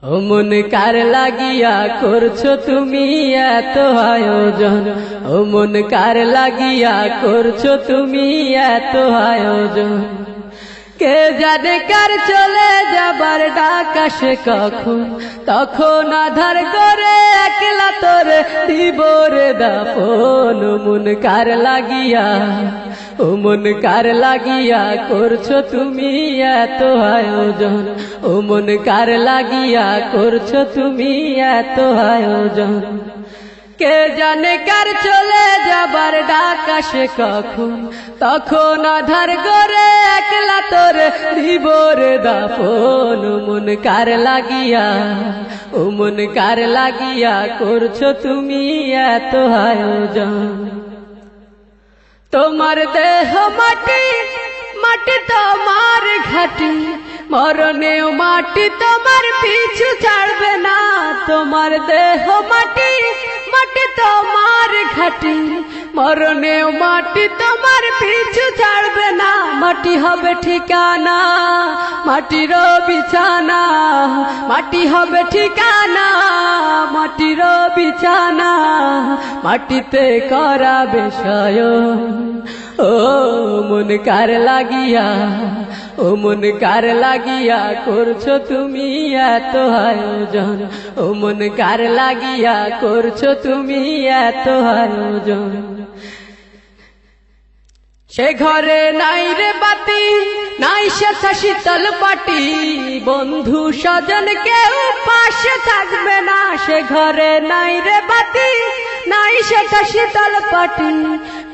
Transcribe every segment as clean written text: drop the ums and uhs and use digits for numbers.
ও মন কার লাগিয়া করছো তুমি এত আয়োজন, ও মন কার লাগিয়া করছো তুমি এত আয়োজন। কে জানে কার চলে যাবার ডাক আসে কখন, তখন আধার করে একলা তোরে দিব রে দাফন। ও মন কার লাগিয়া, ও মন কার লাগিয়া করছো তুমি এত আয়োজন, ও মন কার লাগিয়া করছো তুমি এত আয়োজন। কে জানে কার চলে যাবার ডাক আসে কখন, তখন আধার করে একলা তোরে দিব রে দাফন। ও মন কার লাগিয়া, ও মন কার লাগিয়া করছো তুমি এত আয়োজন। তোমার দেহ মাটি, মাটি তোমার ঘাটি, মরণেও মাটি তোমার পিছু ছাড়বে না। তোমার দেহ মাটি, মাটি তোমার ঘাটি, মরণেও মাটি তোমার পিছু ছাড়বে না। মাটি হবে ঠিকানা, মাটির বিছানা, মাটি হবে ঠিকানা, মাটির বিছানা, মাটিতে করাবে শয়ন। ও মন কার লাগিয়া, ও মন কার লাগিয়া করছো তুমি এত আয়োজন, ও মন কার লাগিয়া করছো তুমি এত আয়োজন। সে ঘরে নাই রে বাতি, নাই সেথা শীতল পাটি, বন্ধু স্বজন কেউ পাশে থাকবে না। সে ঘরে নাই রে বাতি, নাই সেথা শীতল পাটি,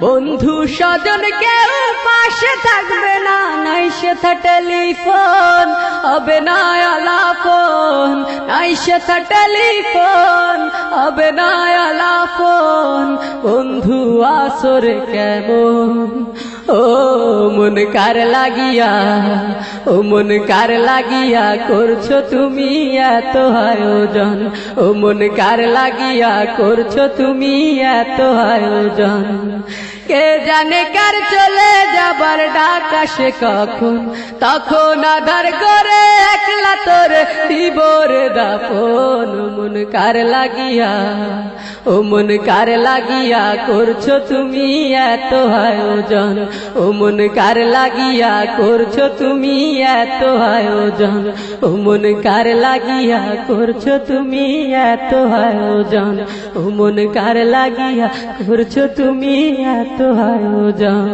বন্ধু স্বজন কেউ পাশে থাকবে না। নাই সেথা টেলিফোন হবে না আলাপন, নাই সেথা টেলিফোন হবে না আলাপন। বন্ধু আসরে কেমন, ও মন কার লাগিয়া, ও মন কার লাগিয়া করছো তুমি এত আয়োজন, ও মন কার লাগিয়া করছো তুমি এত আয়োজন। কে জানে কার চলে যাবার ডাক আসে কখন, তখন আধার করে একলা তোরে দিব রে দাফন। ও মন কার লাগিয়া, ও মন কার লাগিয়া করছো তুমি এত আয়োজন, ও মন কার লাগিয়া করছো তুমি এত আয়োজন, ও মন কার লাগিয়া করছো তুমি এত আয়োজন, ও মন কার লাগিয়া করছো তুমি এত আয়োজন।